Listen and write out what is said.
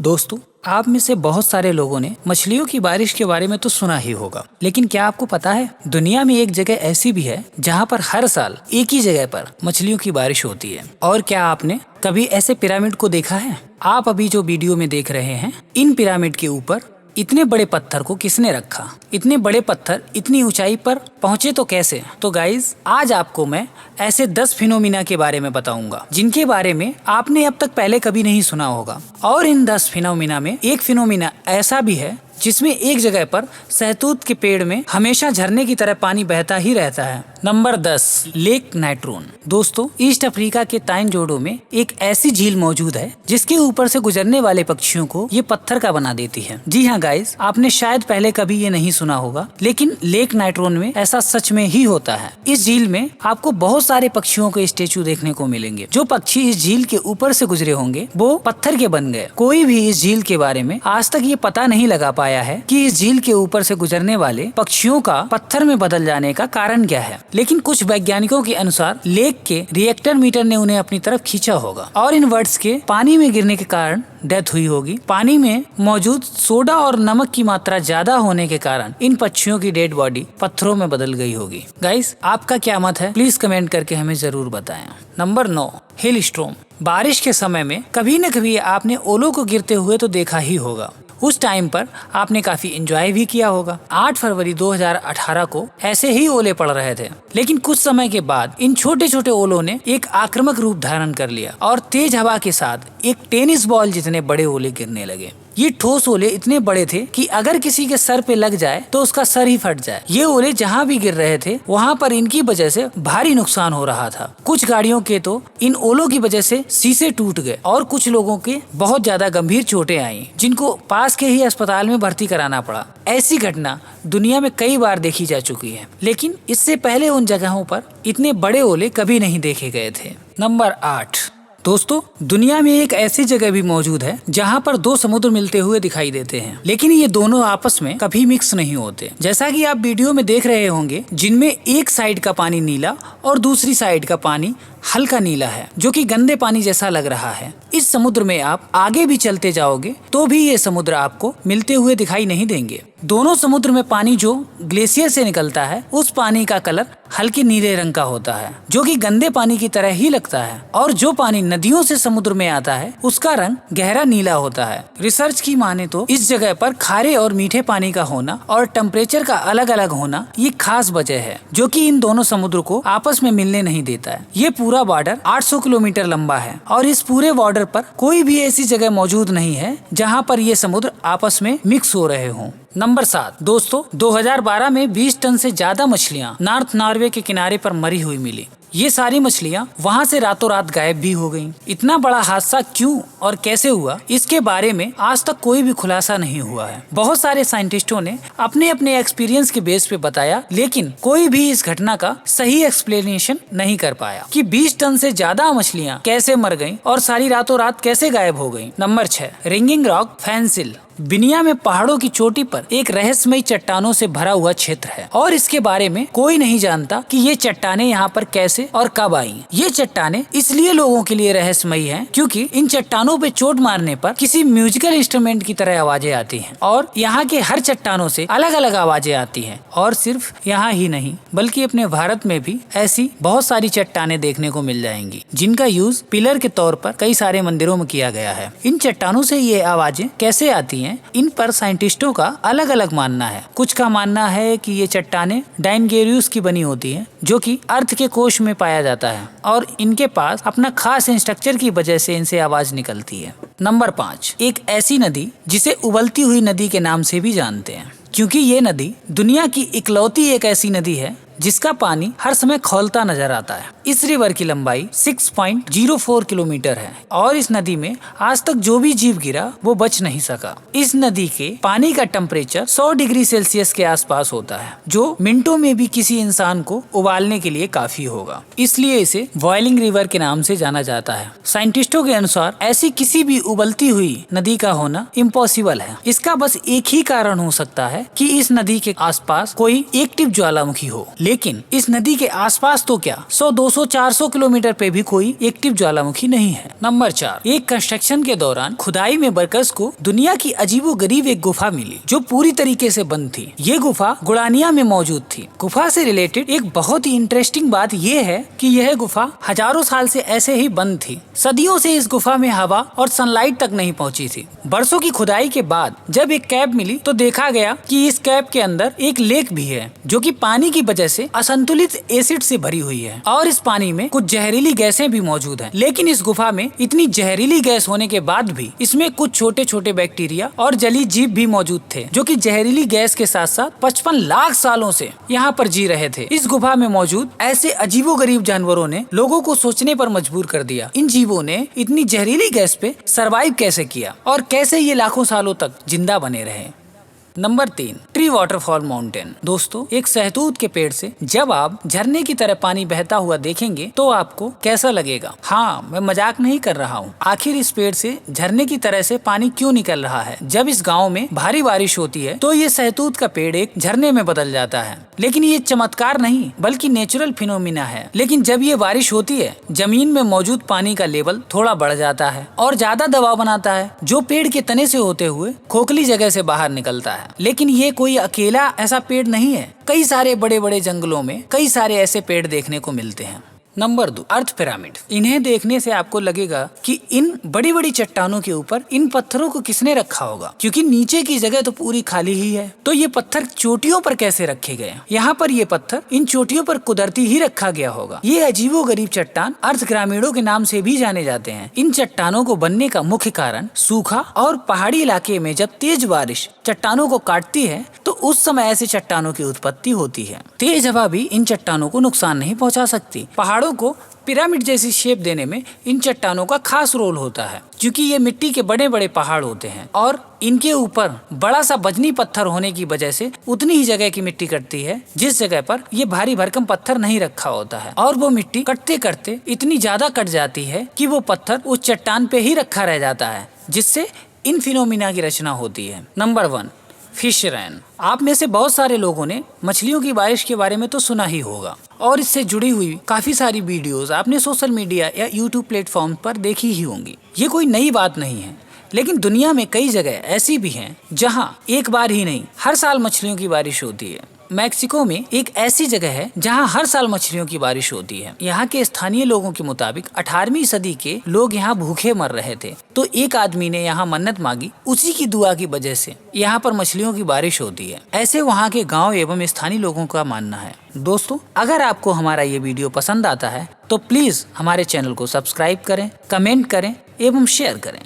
दोस्तों, आप में से बहुत सारे लोगों ने मछलियों की बारिश के बारे में तो सुना ही होगा, लेकिन क्या आपको पता है दुनिया में एक जगह ऐसी भी है जहाँ पर हर साल एक ही जगह पर मछलियों की बारिश होती है। और क्या आपने कभी ऐसे पिरामिड को देखा है? आप अभी जो वीडियो में देख रहे हैं, इन पिरामिड के ऊपर इतने बड़े पत्थर को किसने रखा? इतने बड़े पत्थर इतनी ऊंचाई पर पहुंचे तो कैसे? तो गाइज, आज आपको मैं ऐसे 10 फिनोमिना के बारे में बताऊंगा जिनके बारे में आपने अब तक पहले कभी नहीं सुना होगा। और इन 10 फिनोमिना में एक फिनोमिना ऐसा भी है जिसमें एक जगह पर सहतूत के पेड़ में हमेशा झरने की तरह पानी बहता ही रहता है। Number 10, lake नाइट्रोन। दोस्तों, ईस्ट अफ्रीका के तांजोडो में एक ऐसी झील मौजूद है जिसके ऊपर से गुजरने वाले पक्षियों को ये पत्थर का बना देती है। जी हाँ गाइस, आपने शायद पहले कभी ये नहीं सुना होगा, लेकिन लेक नाइट्रोन में ऐसा सच में ही होता है। इस झील में आपको बहुत सारे पक्षियों के स्टेचू देखने को मिलेंगे। जो पक्षी इस झील के ऊपर से गुजरे होंगे वो पत्थर के बन गए। कोई भी इस झील के बारे में आज तक ये पता नहीं लगा पाया है कि इस झील के ऊपर से गुजरने वाले पक्षियों का पत्थर में बदल जाने का कारण क्या है। लेकिन कुछ वैज्ञानिकों के अनुसार लेक के रिएक्टर मीटर ने उन्हें अपनी तरफ खींचा होगा और इन वर्ड्स के पानी में गिरने के कारण डेथ हुई होगी। पानी में मौजूद सोडा और नमक की मात्रा ज्यादा होने के कारण इन पक्षियों की डेड बॉडी पत्थरों में बदल गई होगी। गाइस, आपका क्या मत है? प्लीज कमेंट करके हमें जरूर बताएं। Number 9, hello storm. बारिश के समय में कभी न कभी आपने ओलों को गिरते हुए तो देखा ही होगा। उस टाइम पर आपने काफी एंजॉय भी किया होगा। 8 फरवरी 2018 को ऐसे ही ओले पड़ रहे थे, लेकिन कुछ समय के बाद इन छोटे छोटे ओलों ने एक आक्रामक रूप धारण कर लिया और तेज हवा के साथ एक टेनिस बॉल जितने बड़े ओले गिरने लगे। ये ठोस ओले इतने बड़े थे कि अगर किसी के सर पे लग जाए तो उसका सर ही फट जाए। ये ओले जहाँ भी गिर रहे थे वहाँ पर इनकी वजह से भारी नुकसान हो रहा था। कुछ गाड़ियों के तो इन ओलों की वजह से शीशे टूट गए और कुछ लोगों के बहुत ज्यादा गंभीर चोटें आई, जिनको पास के ही अस्पताल में भर्ती कराना पड़ा। ऐसी घटना दुनिया में कई बार देखी जा चुकी है, लेकिन इससे पहले उन जगहों पर इतने बड़े ओले कभी नहीं देखे गए थे। नंबर 8, दोस्तों, दुनिया में एक ऐसी जगह भी मौजूद है जहाँ पर 2 समुद्र मिलते हुए दिखाई देते हैं, लेकिन ये दोनों आपस में कभी मिक्स नहीं होते। जैसा कि आप वीडियो में देख रहे होंगे, जिनमें एक साइड का पानी नीला और दूसरी साइड का पानी हल्का नीला है, जो कि गंदे पानी जैसा लग रहा है। इस समुद्र में आप आगे भी चलते जाओगे तो भी ये समुद्र आपको मिलते हुए दिखाई नहीं देंगे। दोनों समुद्र में पानी जो ग्लेशियर से निकलता है, उस पानी का कलर हल्के नीले रंग का होता है, जो कि गंदे पानी की तरह ही लगता है। और जो पानी नदियों से समुद्र में आता है, उसका रंग गहरा नीला होता है। रिसर्च की माने तो इस जगह पर खारे और मीठे पानी का होना और टेम्परेचर का अलग अलग होना ये खास वजह है, जो कि इन दोनों समुद्र को आपस में मिलने नहीं देता है। ये पूरा बॉर्डर 800 किलोमीटर लंबा है और इस पूरे बॉर्डर पर कोई भी ऐसी जगह मौजूद नहीं है जहाँ पर ये समुद्र आपस में मिक्स हो रहे हों। नंबर 7, दोस्तों, 2012 में 20 टन से ज्यादा मछलियाँ नॉर्थ नॉर्वे के किनारे पर मरी हुई मिली। ये सारी मछलियाँ वहाँ से रातों रात गायब भी हो गईं। इतना बड़ा हादसा क्यों और कैसे हुआ, इसके बारे में आज तक कोई भी खुलासा नहीं हुआ है। बहुत सारे साइंटिस्टों ने अपने अपने एक्सपीरियंस के बेस पे बताया, लेकिन कोई भी इस घटना का सही एक्सप्लेनेशन नहीं कर पाया कि 20 टन से ज्यादा मछलियाँ कैसे मर गईं और सारी रातों रात कैसे गायब हो गईं। नंबर 6, रिंगिंग रॉक फैंसिल। बिनिया में पहाड़ों की चोटी पर एक रहस्यमयी चट्टानों से भरा हुआ क्षेत्र है और इसके बारे में कोई नहीं जानता कि ये चट्टानें यहाँ पर कैसे और कब आई। ये चट्टानें इसलिए लोगों के लिए रहस्यमयी हैं क्योंकि इन चट्टानों पे चोट मारने पर किसी म्यूजिकल इंस्ट्रूमेंट की तरह आवाजें आती हैं और यहाँ के हर चट्टानों से अलग अलग आवाजें आती हैं। और सिर्फ यहाँ ही नहीं, बल्कि अपने भारत में भी ऐसी बहुत सारी चट्टानें देखने को मिल जाएंगी, जिनका यूज पिलर के तौर पर कई सारे मंदिरों में किया गया है। इन चट्टानों से ये आवाजें कैसे आती हैं, इन पर साइंटिस्टों का अलग अलग मानना है। कुछ का मानना है कि ये चट्टानें डायनगेरियस की बनी होती हैं, जो कि अर्थ के कोश में पाया जाता है और इनके पास अपना खास स्ट्रक्चर की वजह से इनसे आवाज निकलती है। नंबर 5, एक ऐसी नदी जिसे उबलती हुई नदी के नाम से भी जानते हैं, क्योंकि ये नदी दुनिया की इकलौती एक ऐसी नदी है जिसका पानी हर समय खौलता नजर आता है। इस रिवर की लंबाई 6.04 किलोमीटर है और इस नदी में आज तक जो भी जीव गिरा वो बच नहीं सका। इस नदी के पानी का टेम्परेचर 100 डिग्री सेल्सियस के आसपास होता है, जो मिनटों में भी किसी इंसान को उबालने के लिए काफी होगा। इसलिए इसे बॉइलिंग रिवर के नाम से जाना जाता है। साइंटिस्टों के अनुसार ऐसी किसी भी उबलती हुई नदी का होना इम्पॉसिबल है। इसका बस एक ही कारण हो सकता है कि इस नदी के आसपास कोई एक्टिव ज्वालामुखी हो, लेकिन इस नदी के आसपास तो क्या 100, 200, 400 किलोमीटर पे भी कोई एक्टिव ज्वालामुखी नहीं है। नंबर 4, एक कंस्ट्रक्शन के दौरान खुदाई में वर्कर्स को दुनिया की अजीबोगरीब एक गुफा मिली जो पूरी तरीके से बंद थी। ये गुफा गुड़ानिया में मौजूद थी। गुफा से रिलेटेड एक बहुत ही इंटरेस्टिंग बात यह है कि यह गुफा हजारों साल से ऐसे ही बंद थी। सदियों से इस गुफा में हवा और सनलाइट तक नहीं पहुंची थी। बरसों की खुदाई के बाद जब एक कैप मिली तो देखा गया कि इस कैप के अंदर एक लेक भी है जो कि पानी की वजह से असंतुलित एसिड से भरी हुई है और इस पानी में कुछ जहरीली गैसें भी मौजूद हैं। लेकिन इस गुफा में इतनी जहरीली गैस होने के बाद भी इसमें कुछ छोटे छोटे बैक्टीरिया और जलीय जीव भी मौजूद थे जो कि जहरीली गैस के साथ साथ 55 लाख सालों से यहाँ पर जी रहे थे। इस गुफा में मौजूद ऐसे अजीबोगरीब जानवरों ने लोगों को सोचने पर मजबूर कर दिया। इन जीवों ने इतनी जहरीली गैस पे सरवाइव कैसे किया और कैसे ये लाखों सालों तक जिंदा बने रहे। Number 3, tree waterfall mountain. दोस्तों, एक सहतूत के पेड़ से जब आप झरने की तरह पानी बहता हुआ देखेंगे तो आपको कैसा लगेगा? हाँ, मैं मजाक नहीं कर रहा हूँ। आखिर इस पेड़ से झरने की तरह से पानी क्यों निकल रहा है? जब इस गांव में भारी बारिश होती है तो ये सहतूत का पेड़ एक झरने में बदल जाता है। लेकिन ये चमत्कार नहीं बल्कि नेचुरल फिनोमिना है। लेकिन जब ये बारिश होती है जमीन में मौजूद पानी का लेवल थोड़ा बढ़ जाता है और ज्यादा दबाव बनाता है जो पेड़ के तने से होते हुए खोखली जगह से बाहर निकलता है। लेकिन ये कोई अकेला ऐसा पेड़ नहीं है। कई सारे बड़े बड़े जंगलों में कई सारे ऐसे पेड़ देखने को मिलते हैं। नंबर 2, अर्थ पिरामिड। इन्हें देखने से आपको लगेगा कि इन बड़ी बड़ी चट्टानों के ऊपर इन पत्थरों को किसने रखा होगा, क्योंकि नीचे की जगह तो पूरी खाली ही है। तो ये पत्थर चोटियों पर कैसे रखे गए? यहाँ पर ये पत्थर इन चोटियों पर कुदरती ही रखा गया होगा। ये अजीबोगरीब चट्टान अर्थ पिरामिडों के नाम से भी जाने जाते हैं। इन चट्टानों को बनने का मुख्य कारण सूखा और पहाड़ी इलाके में जब तेज बारिश चट्टानों को काटती है तो उस समय ऐसे चट्टानों की उत्पत्ति होती है। तेज हवा भी इन चट्टानों को नुकसान नहीं पहुंचा सकती। पहाड़ों को पिरामिड जैसी शेप देने में इन चट्टानों का खास रोल होता है, क्योंकि ये मिट्टी के बड़े बड़े पहाड़ होते हैं और इनके ऊपर बड़ा सा बजनी पत्थर होने की वजह से उतनी ही जगह की मिट्टी कटती है जिस जगह पर ये भारी भरकम पत्थर नहीं रखा होता है। और वो मिट्टी कटते कटते इतनी ज्यादा कट जाती है कि वो पत्थर उस चट्टान पे ही रखा रह जाता है, जिससे इन फिनोमिना की रचना होती है। Number 1, fish rain. आप में से बहुत सारे लोगों ने मछलियों की बारिश के बारे में तो सुना ही होगा और इससे जुड़ी हुई काफी सारी वीडियोस आपने सोशल मीडिया या यूट्यूब प्लेटफॉर्म पर देखी ही होंगी। ये कोई नई बात नहीं है, लेकिन दुनिया में कई जगह ऐसी भी हैं जहां एक बार ही नहीं हर साल मछलियों की बारिश होती है। मैक्सिको में एक ऐसी जगह है जहां हर साल मछलियों की बारिश होती है। यहाँ के स्थानीय लोगों के मुताबिक 18वीं सदी के लोग यहाँ भूखे मर रहे थे, तो एक आदमी ने यहाँ मन्नत मांगी। उसी की दुआ की वजह से यहाँ पर मछलियों की बारिश होती है। ऐसे वहाँ के गाँव एवं स्थानीय लोगों का मानना है। दोस्तों, अगर आपको हमारा ये वीडियो पसंद आता है तो प्लीज हमारे चैनल को सब्सक्राइब करें, कमेंट करें एवं शेयर करें।